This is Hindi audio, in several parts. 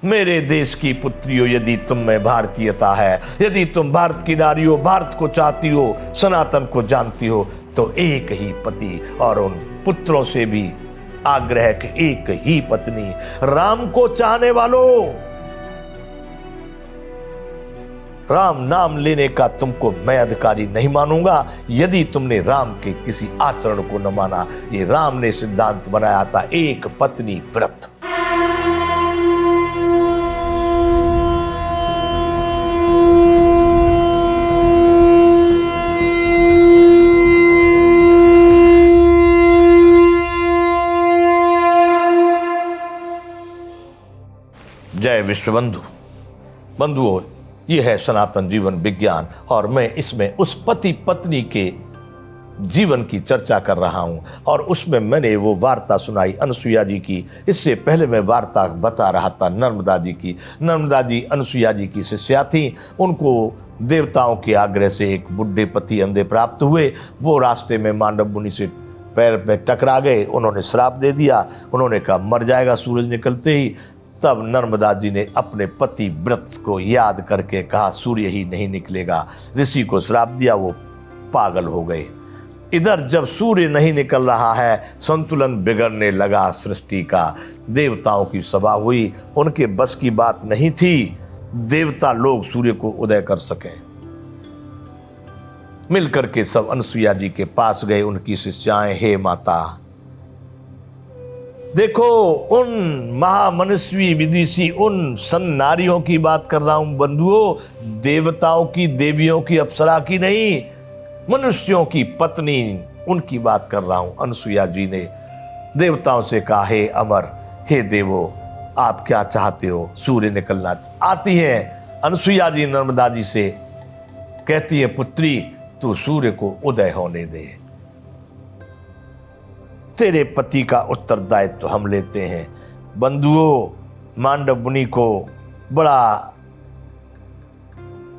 मेरे देश की पुत्रियों, यदि तुम में भारतीयता है, यदि तुम भारत की नारी हो, भारत को चाहती हो, सनातन को जानती हो, तो एक ही पति और उन पुत्रों से भी आग्रह कि एक ही पत्नी। राम को चाहने वालों, राम नाम लेने का तुमको मैं अधिकारी नहीं मानूंगा यदि तुमने राम के किसी आचरण को न माना। ये राम ने सिद्धांत बनाया था, एक पत्नी व्रत। जय विश्वबंधु। बंधुओं, यह है सनातन जीवन विज्ञान और मैं इसमें उस पति पत्नी के जीवन की चर्चा कर रहा हूं और उसमें मैंने वो वार्ता सुनाई अनुसुईया जी की। इससे पहले मैं वार्ता बता रहा था नर्मदा जी की। नर्मदा जी अनुसुईया जी की शिष्या थी। उनको देवताओं के आग्रह से एक बुढ़े पति अंधे प्राप्त हुए। वो रास्ते में मांडव मुनि से पैर पे टकरा गए। उन्होंने श्राप दे दिया। उन्होंने कहा मर जाएगा सूरज निकलते ही। तब नर्मदा जी ने अपने पति व्रत को याद करके कहा सूर्य ही नहीं निकलेगा। ऋषि को श्राप दिया, वो पागल हो गए। इधर जब सूर्य नहीं निकल रहा है, संतुलन बिगड़ने लगा सृष्टि का। देवताओं की सभा हुई, उनके बस की बात नहीं थी देवता लोग सूर्य को उदय कर सके। मिलकर के सब अनुसुईया जी के पास गए। उनकी शिष्याएं, हे माता, देखो उन महामनस्वी विदुषी उन सन नारियों की बात कर रहा हूं बंधुओं, देवताओं की, देवियों की, अप्सरा की नहीं, मनुष्यों की पत्नी, उनकी बात कर रहा हूं। अनुसुईया जी ने देवताओं से कहा, हे अमर, हे देवो, आप क्या चाहते हो? सूर्य निकलना आती है। अनुसुईया जी नर्मदा जी से कहती है, पुत्री तू सूर्य को उदय होने दे, तेरे पति का उत्तरदायित्व हम लेते हैं। बंधुओं, मांडव मुनि को बड़ा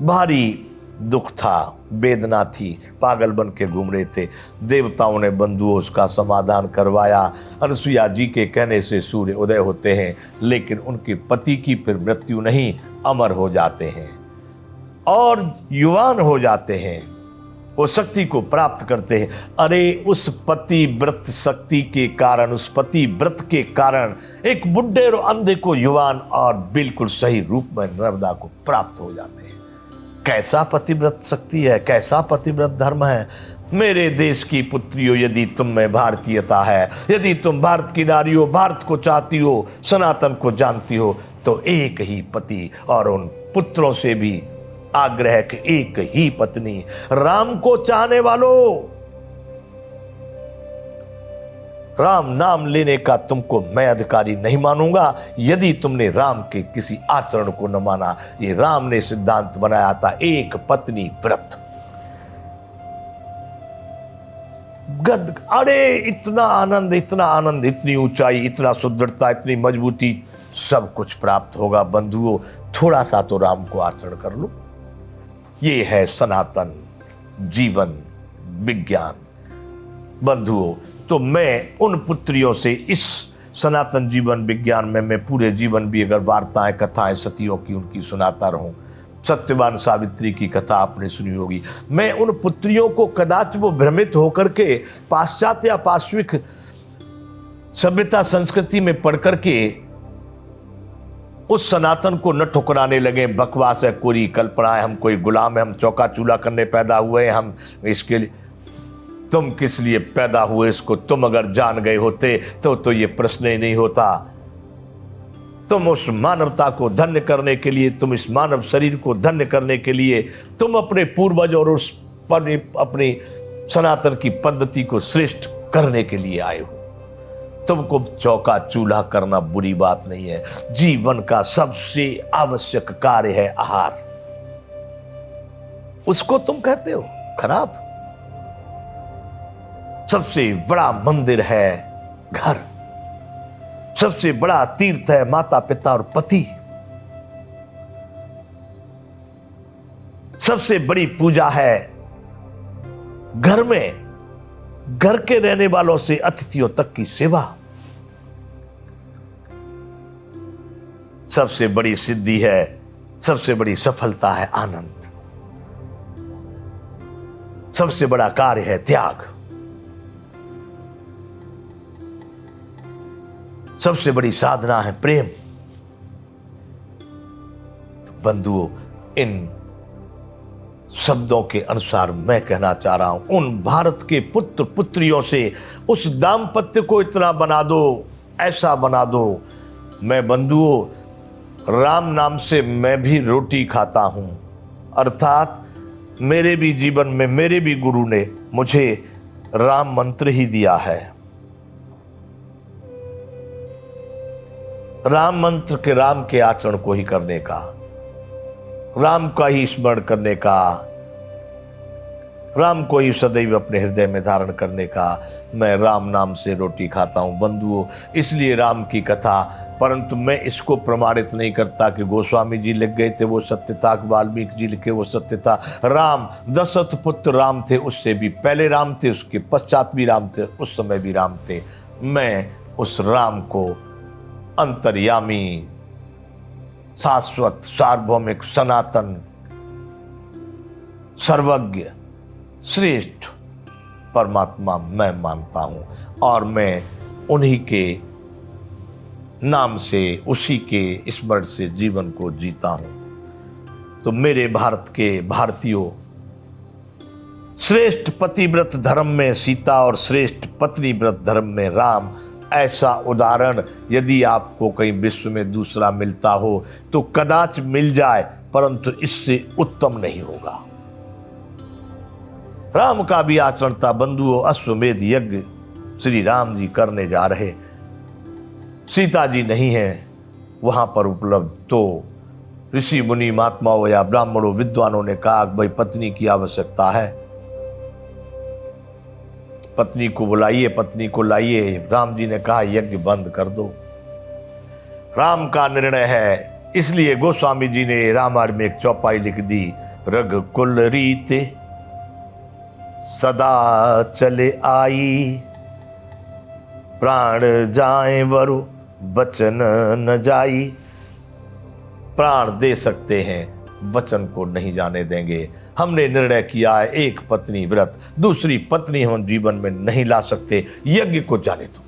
भारी दुख था, वेदना थी, पागल बन के घूम रहे थे। देवताओं ने बंधुओं उसका समाधान करवाया। अनुसुईया जी के कहने से सूर्य उदय होते हैं, लेकिन उनके पति की फिर मृत्यु नहीं, अमर हो जाते हैं और युवान हो जाते हैं, वो शक्ति को प्राप्त करते हैं। अरे उस पति व्रत शक्ति के कारण, उस पति व्रत के कारण एक बुढ़े और अंधे को युवान और बिल्कुल सही रूप में नर्मदा को प्राप्त हो जाते हैं। कैसा पतिव्रत शक्ति है, कैसा पतिव्रत धर्म है। मेरे देश की पुत्रियों, यदि तुम में भारतीयता है, यदि तुम भारत की नारी हो, भारत को चाहती हो, सनातन को जानती हो, तो एक ही पति और उन पुत्रों से भी आग्रह कि एक ही पत्नी। राम को चाहने वालों, राम नाम लेने का तुमको मैं अधिकारी नहीं मानूंगा यदि तुमने राम के किसी आचरण को न माना। ये राम ने सिद्धांत बनाया था, एक पत्नी व्रत। अरे इतना आनंद, इतना आनंद, इतनी ऊंचाई, इतना सुदृढ़ता, इतनी मजबूती, सब कुछ प्राप्त होगा बंधुओं। थोड़ा सा तो राम को आचरण कर लो। ये है सनातन जीवन विज्ञान बंधुओं। तो मैं उन पुत्रियों से इस सनातन जीवन विज्ञान में मैं पूरे जीवन भी अगर वार्ताएं, कथाएं सतियों की उनकी सुनाता रहूं। सत्यवान सावित्री की कथा आपने सुनी होगी। मैं उन पुत्रियों को कदाच वो भ्रमित होकर के पाश्चात्य या पाश्विक सभ्यता संस्कृति में पढ़ करके उस सनातन को न ठुकराने लगे। बकवास है, कोरी कल्पना है, हम कोई गुलाम है, हम चौका चूल्हा करने पैदा हुए हैं, हम इसके लिए। तुम किस लिए पैदा हुए इसको तुम अगर जान गए होते तो ये प्रश्न ही नहीं होता। तुम उस मानवता को धन्य करने के लिए, तुम इस मानव शरीर को धन्य करने के लिए, तुम अपने पूर्वज और उस पर अपनी सनातन की पद्धति को श्रेष्ठ करने के लिए आए हो। तुमको चौका चूल्हा करना बुरी बात नहीं है। जीवन का सबसे आवश्यक कार्य है आहार, उसको तुम कहते हो खराब। सबसे बड़ा मंदिर है घर, सबसे बड़ा तीर्थ है माता पिता और पति, सबसे बड़ी पूजा है घर में घर के रहने वालों से अतिथियों तक की सेवा। सबसे बड़ी सिद्धि है, सबसे बड़ी सफलता है आनंद, सबसे बड़ा कार्य है त्याग, सबसे बड़ी साधना है प्रेम। तो बंधुओं, इन शब्दों के अनुसार मैं कहना चाह रहा हूं, उन भारत के पुत्र पुत्रियों से उस दाम्पत्य को इतना बना दो, ऐसा बना दो। मैं बंधुओं राम नाम से मैं भी रोटी खाता हूं, अर्थात मेरे भी जीवन में मेरे भी गुरु ने मुझे राम मंत्र ही दिया है। राम मंत्र के, राम के आचरण को ही करने का, राम का ही स्मरण करने का, राम को ही सदैव अपने हृदय में धारण करने का मैं राम नाम से रोटी खाता हूं। बंधुओं, इसलिए राम की कथा, परंतु मैं इसको प्रमाणित नहीं करता कि गोस्वामी जी लिख गए थे वो सत्य था, वाल्मीकि जी लिखे वो सत्य था। राम दशरथ पुत्र राम थे, उससे भी पहले राम थे, उसके पश्चात भी राम थे, उस समय भी राम थे। मैं उस राम को अंतर्यामी, शाश्वत, सार्वभौमिक, सनातन, सर्वज्ञ, श्रेष्ठ परमात्मा मैं मानता हूं, और मैं उन्हीं के नाम से, उसी के स्मरण से जीवन को जीता हूं। तो मेरे भारत के भारतीयों, श्रेष्ठ पतिव्रत धर्म में सीता और श्रेष्ठ पत्नी व्रत धर्म में राम, ऐसा उदाहरण यदि आपको कहीं विश्व में दूसरा मिलता हो तो कदाच मिल जाए, परंतु इससे उत्तम नहीं होगा। राम का भी आचरण था बंधुओं, अश्वमेध यज्ञ श्री राम जी करने जा रहे, सीता जी नहीं है वहां पर उपलब्ध, तो ऋषि मुनि महात्माओं या ब्राह्मणों विद्वानों ने कहा कि भाई पत्नी की आवश्यकता है, पत्नी को बुलाइए, पत्नी को लाइए। राम जी ने कहा यज्ञ बंद कर दो, राम का निर्णय है। इसलिए गोस्वामी जी ने रामायण में एक चौपाई लिख दी, रघुकुल रीते सदा चले आई, प्राण जाए वरु वचन न जाई। प्राण दे सकते हैं, वचन को नहीं जाने देंगे। हमने निर्णय किया है एक पत्नी व्रत, दूसरी पत्नी हम जीवन में नहीं ला सकते, यज्ञ को जाने दो।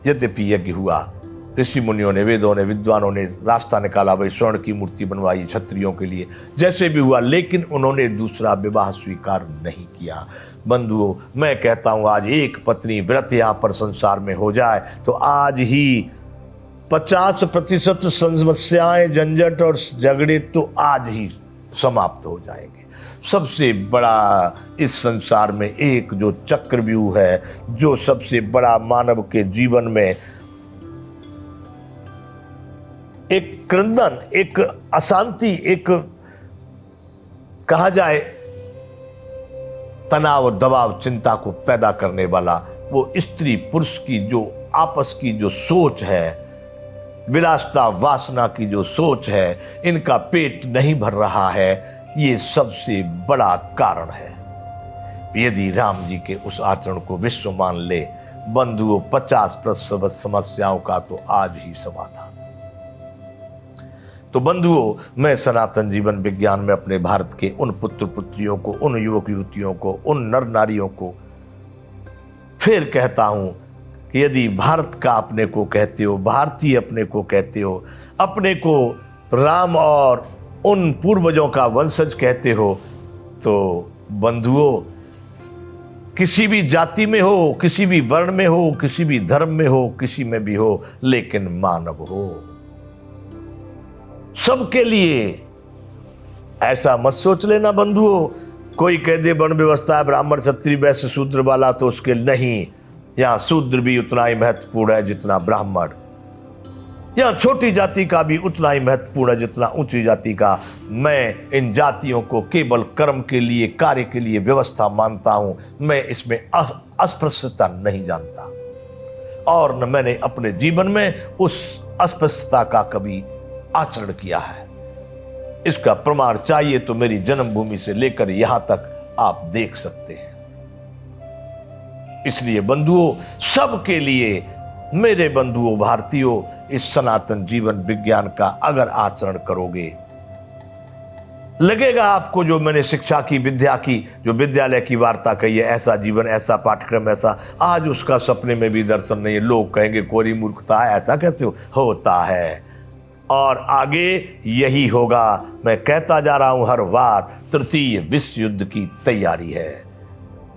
यद्यपि यज्ञ हुआ, ऋषि मुनियों ने, वेदों ने, विद्वानों ने रास्ता निकाला, भाई स्वर्ण की मूर्ति बनवाई क्षत्रियों के लिए, जैसे भी हुआ, लेकिन उन्होंने दूसरा विवाह स्वीकार नहीं किया। बंधुओं, मैं कहता हूं आज एक पत्नी व्रत यहां पर संसार में हो जाए तो आज ही 50% समस्याएं, झंझट और झगड़े तो आज ही समाप्त हो जाएंगे। सबसे बड़ा इस संसार में एक जो चक्रव्यूह है, जो सबसे बड़ा मानव के जीवन में एक क्रंदन, एक अशांति, एक कहा जाए तनाव, दबाव, चिंता को पैदा करने वाला, वो स्त्री पुरुष की जो आपस की जो सोच है, विलासता वासना की जो सोच है, इनका पेट नहीं भर रहा है, ये सबसे बड़ा कारण है। यदि राम जी के उस आचरण को विश्व मान ले बंधुओं, 50% समस्याओं का तो आज ही समाधान। तो बंधुओं, मैं सनातन जीवन विज्ञान में अपने भारत के उन पुत्र पुत्रियों को, उन युवक युवतियों को, उन नर नारियों को फिर कहता हूं कि यदि भारत का अपने को कहते हो, भारतीय अपने को कहते हो, अपने को राम और उन पूर्वजों का वंशज कहते हो, तो बंधुओं किसी भी जाति में हो, किसी भी वर्ण में हो, किसी भी धर्म में हो, किसी में भी हो, लेकिन मानव हो सबके लिए। ऐसा मत सोच लेना बंधुओं, कोई कह दे वर्ण व्यवस्था है ब्राह्मण क्षत्रिय वैश्य शूद्र वाला, तो उसके नहीं, यहां शूद्र भी उतना ही महत्वपूर्ण है जितना ब्राह्मण, यहां छोटी जाति का भी उतना ही महत्वपूर्ण है जितना ऊंची जाति का। मैं इन जातियों को केवल कर्म के लिए, कार्य के लिए व्यवस्था मानता हूं, मैं इसमें अस्पृश्यता नहीं जानता, और न मैंने अपने जीवन में उस अस्पृश्यता का कभी आचरण किया है। इसका प्रमाण चाहिए तो मेरी जन्मभूमि से लेकर यहां तक आप देख सकते हैं। इसलिए बंधुओं, सबके लिए मेरे बंधुओं भारतीयों, इस सनातन जीवन विज्ञान का अगर आचरण करोगे, लगेगा आपको जो मैंने शिक्षा की, विद्या की, जो विद्यालय की वार्ता कही है, ऐसा जीवन, ऐसा पाठ्यक्रम, ऐसा, आज उसका सपने में भी दर्शन नहीं है। लोग कहेंगे कोरी मूर्खता है, ऐसा कैसे होता है। और आगे यही होगा। मैं कहता जा रहा हूं हर बार, तृतीय विश्व युद्ध की तैयारी है।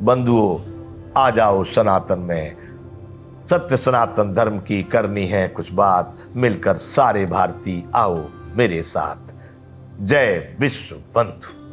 बंधुओं, आ जाओ सनातन में, सत्य सनातन धर्म की करनी है कुछ बात, मिलकर सारे भारतीय आओ मेरे साथ। जय विश्व बंधु।